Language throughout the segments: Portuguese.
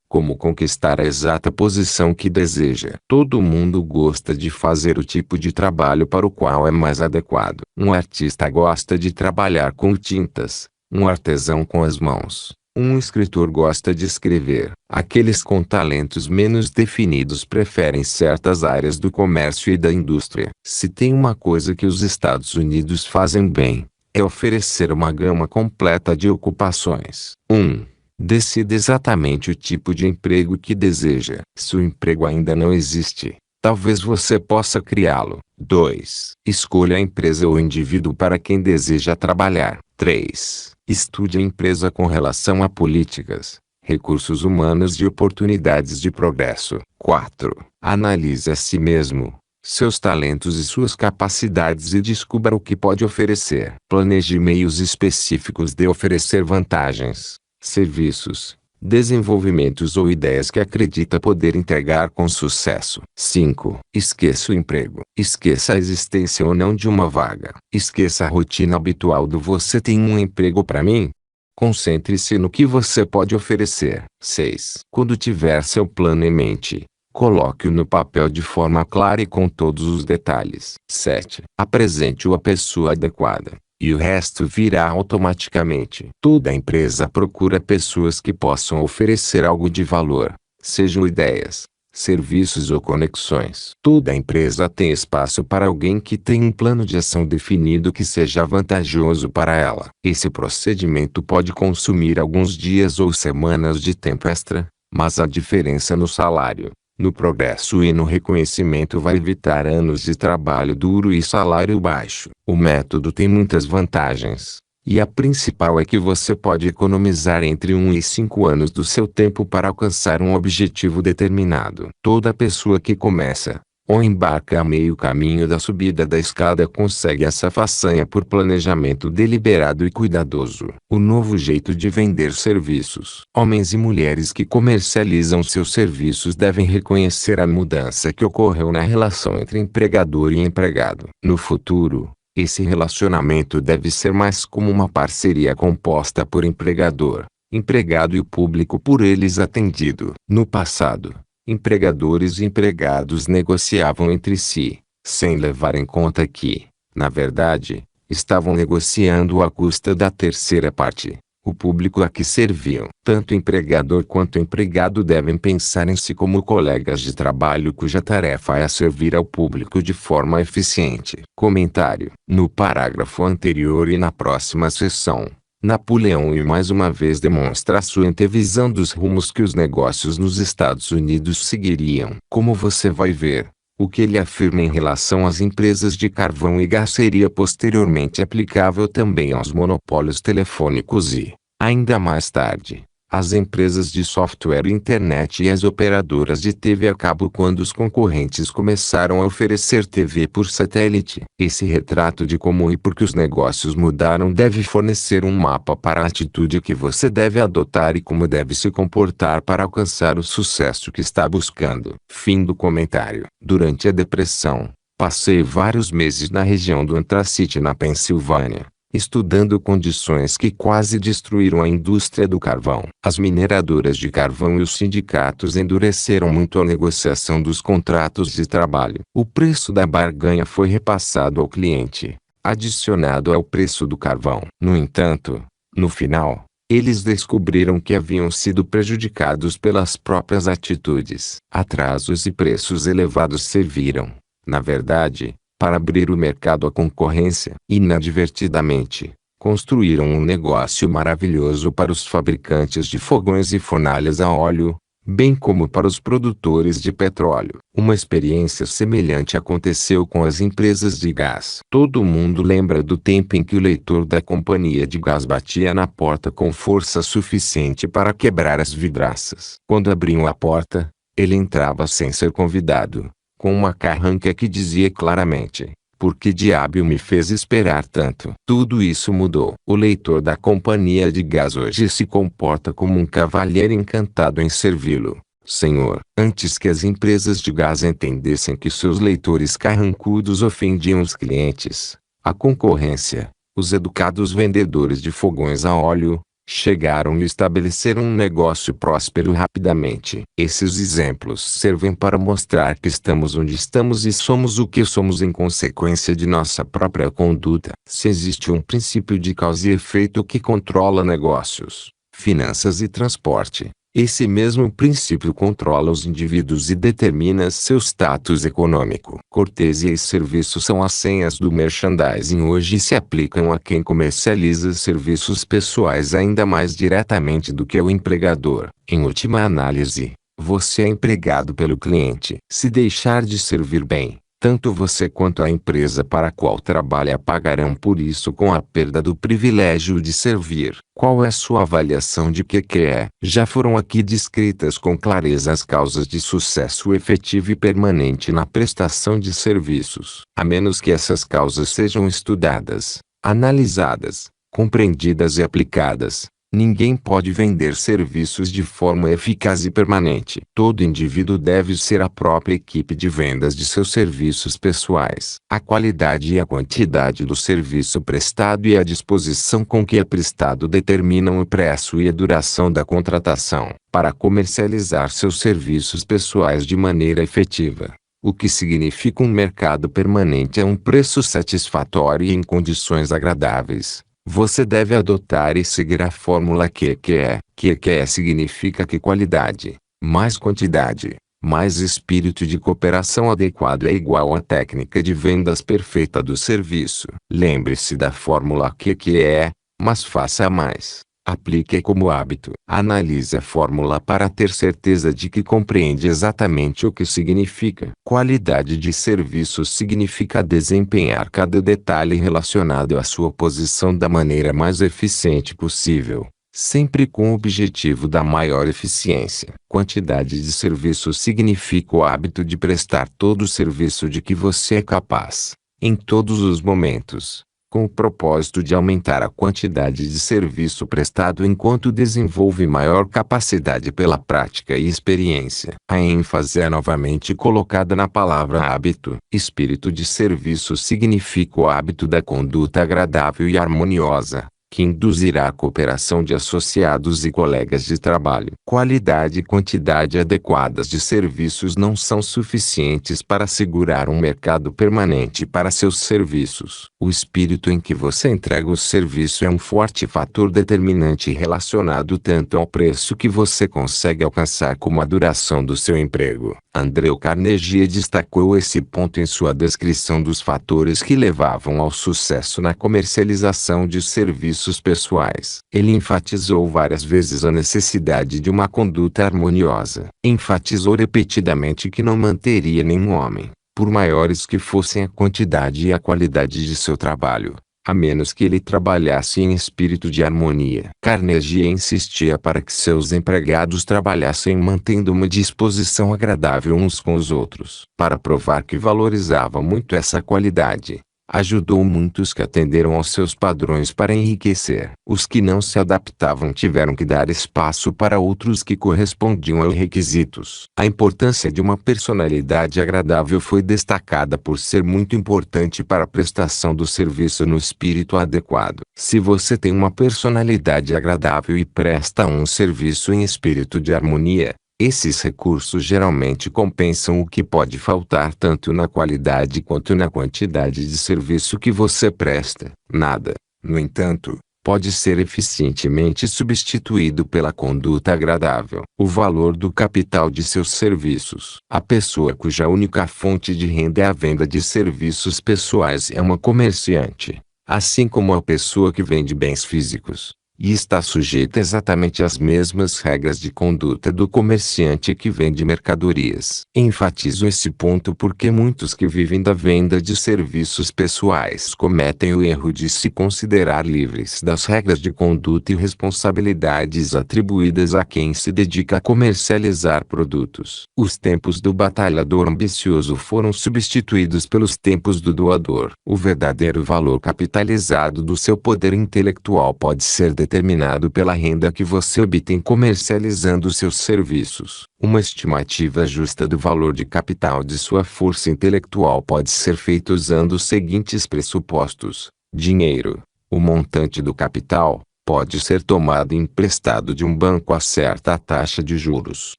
Como conquistar a exata posição que deseja. Todo mundo gosta de fazer o tipo de trabalho para o qual é mais adequado. Um artista gosta de trabalhar com tintas, um artesão com as mãos. Um escritor gosta de escrever. Aqueles com talentos menos definidos preferem certas áreas do comércio e da indústria. Se tem uma coisa que os Estados Unidos fazem bem, é oferecer uma gama completa de ocupações. 1. Decida exatamente o tipo de emprego que deseja. Se o emprego ainda não existe, talvez você possa criá-lo. 2. Escolha a empresa ou indivíduo para quem deseja trabalhar. 3. Estude a empresa com relação a políticas, recursos humanos e oportunidades de progresso. 4. Analise a si mesmo, seus talentos e suas capacidades e descubra o que pode oferecer. Planeje meios específicos de oferecer vantagens, serviços, desenvolvimentos ou ideias que acredita poder entregar com sucesso. 5. Esqueça o emprego. Esqueça a existência ou não de uma vaga. Esqueça a rotina habitual do "você tem um emprego para mim?". Concentre-se no que você pode oferecer. 6. Quando tiver seu plano em mente, coloque-o no papel de forma clara e com todos os detalhes. 7. Apresente-o à pessoa adequada, e o resto virá automaticamente. Toda empresa procura pessoas que possam oferecer algo de valor, sejam ideias, serviços ou conexões. Toda empresa tem espaço para alguém que tem um plano de ação definido que seja vantajoso para ela. Esse procedimento pode consumir alguns dias ou semanas de tempo extra, mas a diferença no salário, no progresso e no reconhecimento vai evitar anos de trabalho duro e salário baixo. O método tem muitas vantagens, e a principal é que você pode economizar entre 1 e 5 anos do seu tempo para alcançar um objetivo determinado. Toda pessoa que começa, ou embarca a meio caminho da subida da escada consegue essa façanha por planejamento deliberado e cuidadoso. O novo jeito de vender serviços. Homens e mulheres que comercializam seus serviços devem reconhecer a mudança que ocorreu na relação entre empregador e empregado. No futuro, esse relacionamento deve ser mais como uma parceria composta por empregador, empregado e o público por eles atendido. No passado, empregadores e empregados negociavam entre si, sem levar em conta que, na verdade, estavam negociando à custa da terceira parte, o público a que serviam. Tanto empregador quanto empregado devem pensar em si como colegas de trabalho cuja tarefa é servir ao público de forma eficiente. Comentário: no parágrafo anterior e na próxima seção, Napoleão mais uma vez demonstra a sua antevisão dos rumos que os negócios nos Estados Unidos seguiriam. Como você vai ver, o que ele afirma em relação às empresas de carvão e gás seria posteriormente aplicável também aos monopólios telefônicos e, ainda mais tarde, às empresas de software e internet e às operadoras de TV a cabo quando os concorrentes começaram a oferecer TV por satélite. Esse retrato de como e por que os negócios mudaram deve fornecer um mapa para a atitude que você deve adotar e como deve se comportar para alcançar o sucesso que está buscando. Fim do comentário. Durante a Depressão, passei vários meses na região do Antracite na Pensilvânia, estudando condições que quase destruíram a indústria do carvão. As mineradoras de carvão e os sindicatos endureceram muito a negociação dos contratos de trabalho. O preço da barganha foi repassado ao cliente, adicionado ao preço do carvão. No entanto, no final, eles descobriram que haviam sido prejudicados pelas próprias atitudes. Atrasos e preços elevados serviram, na verdade, para abrir o mercado à concorrência. Inadvertidamente, construíram um negócio maravilhoso para os fabricantes de fogões e fornalhas a óleo, bem como para os produtores de petróleo. Uma experiência semelhante aconteceu com as empresas de gás. Todo mundo lembra do tempo em que o leitor da companhia de gás batia na porta com força suficiente para quebrar as vidraças. Quando abriam a porta, ele entrava sem ser convidado, com uma carranca que dizia claramente: "Por que diabo me fez esperar tanto?". Tudo isso mudou. O leitor da companhia de gás hoje se comporta como um cavalheiro encantado em servi-lo, senhor. Antes que as empresas de gás entendessem que seus leitores carrancudos ofendiam os clientes, a concorrência, os educados vendedores de fogões a óleo, chegaram e estabeleceram um negócio próspero rapidamente. Esses exemplos servem para mostrar que estamos onde estamos e somos o que somos em consequência de nossa própria conduta. Se existe um princípio de causa e efeito que controla negócios, finanças e transporte, esse mesmo princípio controla os indivíduos e determina seu status econômico. Cortesia e serviço são as senhas do merchandising hoje e se aplicam a quem comercializa serviços pessoais ainda mais diretamente do que o empregador. Em última análise, você é empregado pelo cliente. Se deixar de servir bem, tanto você quanto a empresa para a qual trabalha pagarão por isso com a perda do privilégio de servir. Qual é sua avaliação de que é? Já foram aqui descritas com clareza as causas de sucesso efetivo e permanente na prestação de serviços. A menos que essas causas sejam estudadas, analisadas, compreendidas e aplicadas, ninguém pode vender serviços de forma eficaz e permanente. Todo indivíduo deve ser a própria equipe de vendas de seus serviços pessoais. A qualidade e a quantidade do serviço prestado e a disposição com que é prestado determinam o preço e a duração da contratação. Para comercializar seus serviços pessoais de maneira efetiva, o que significa um mercado permanente a um preço satisfatório e em condições agradáveis, você deve adotar e seguir a fórmula QQE. QQE significa que qualidade, mais quantidade, mais espírito de cooperação adequado é igual à técnica de vendas perfeita do serviço. Lembre-se da fórmula QQE, mas faça mais. Aplique como hábito. Analise a fórmula para ter certeza de que compreende exatamente o que significa. Qualidade de serviço significa desempenhar cada detalhe relacionado à sua posição da maneira mais eficiente possível, sempre com o objetivo da maior eficiência. Quantidade de serviço significa o hábito de prestar todo o serviço de que você é capaz, em todos os momentos, com o propósito de aumentar a quantidade de serviço prestado enquanto desenvolve maior capacidade pela prática e experiência. A ênfase é novamente colocada na palavra hábito. Espírito de serviço significa o hábito da conduta agradável e harmoniosa, que induzirá a cooperação de associados e colegas de trabalho. Qualidade e quantidade adequadas de serviços não são suficientes para assegurar um mercado permanente para seus serviços. O espírito em que você entrega o serviço é um forte fator determinante relacionado tanto ao preço que você consegue alcançar como à duração do seu emprego. Andrew Carnegie destacou esse ponto em sua descrição dos fatores que levavam ao sucesso na comercialização de serviços pessoais. Ele enfatizou várias vezes a necessidade de uma conduta harmoniosa. Enfatizou repetidamente que não manteria nenhum homem, por maiores que fossem a quantidade e a qualidade de seu trabalho, a menos que ele trabalhasse em espírito de harmonia. Carnegie insistia para que seus empregados trabalhassem mantendo uma disposição agradável uns com os outros. Para provar que valorizava muito essa qualidade, ajudou muitos que atenderam aos seus padrões para enriquecer. Os que não se adaptavam tiveram que dar espaço para outros que correspondiam aos requisitos. A importância de uma personalidade agradável foi destacada por ser muito importante para a prestação do serviço no espírito adequado. Se você tem uma personalidade agradável e presta um serviço em espírito de harmonia, esses recursos geralmente compensam o que pode faltar tanto na qualidade quanto na quantidade de serviço que você presta. Nada, no entanto, pode ser eficientemente substituído pela conduta agradável. O valor do capital de seus serviços. A pessoa cuja única fonte de renda é a venda de serviços pessoais é uma comerciante, assim como a pessoa que vende bens físicos, e está sujeita exatamente às mesmas regras de conduta do comerciante que vende mercadorias. Enfatizo esse ponto porque muitos que vivem da venda de serviços pessoais cometem o erro de se considerar livres das regras de conduta e responsabilidades atribuídas a quem se dedica a comercializar produtos. Os tempos do batalhador ambicioso foram substituídos pelos tempos do doador. O verdadeiro valor capitalizado do seu poder intelectual pode ser determinado pela renda que você obtém comercializando seus serviços. Uma estimativa justa do valor de capital de sua força intelectual pode ser feita usando os seguintes pressupostos: dinheiro, o montante do capital, pode ser tomado emprestado de um banco a certa taxa de juros.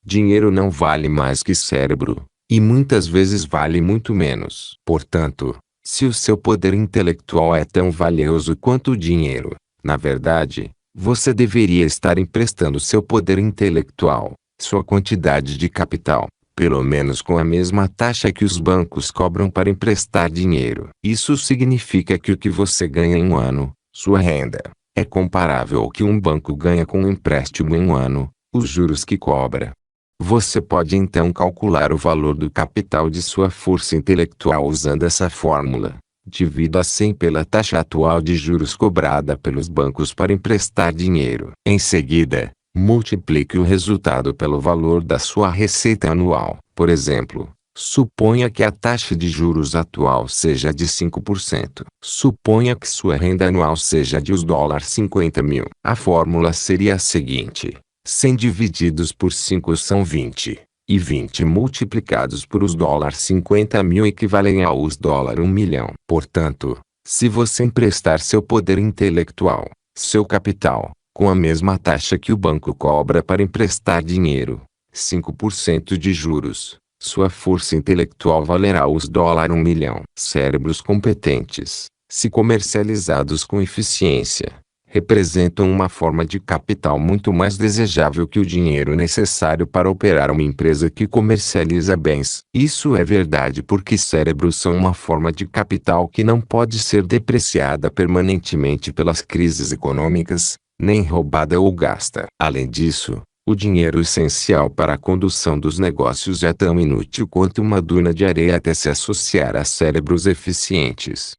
Dinheiro não vale mais que cérebro, e muitas vezes vale muito menos. Portanto, se o seu poder intelectual é tão valioso quanto o dinheiro, na verdade, você deveria estar emprestando seu poder intelectual, sua quantidade de capital, pelo menos com a mesma taxa que os bancos cobram para emprestar dinheiro. Isso significa que o que você ganha em um ano, sua renda, é comparável ao que um banco ganha com um empréstimo em um ano, os juros que cobra. Você pode então calcular o valor do capital de sua força intelectual usando essa fórmula. Divida 100 pela taxa atual de juros cobrada pelos bancos para emprestar dinheiro. Em seguida, multiplique o resultado pelo valor da sua receita anual. Por exemplo, suponha que a taxa de juros atual seja de 5%. Suponha que sua renda anual seja de $50.000. A fórmula seria a seguinte: 100 divididos por 5 são 20, e 20 multiplicados por os $50.000 equivalem aos $1 milhão. Portanto, se você emprestar seu poder intelectual, seu capital, com a mesma taxa que o banco cobra para emprestar dinheiro, 5% de juros, sua força intelectual valerá os $1 milhão. Cérebros competentes, se comercializados com eficiência, representam uma forma de capital muito mais desejável que o dinheiro necessário para operar uma empresa que comercializa bens. Isso é verdade porque cérebros são uma forma de capital que não pode ser depreciada permanentemente pelas crises econômicas, nem roubada ou gasta. Além disso, o dinheiro essencial para a condução dos negócios é tão inútil quanto uma duna de areia até se associar a cérebros eficientes.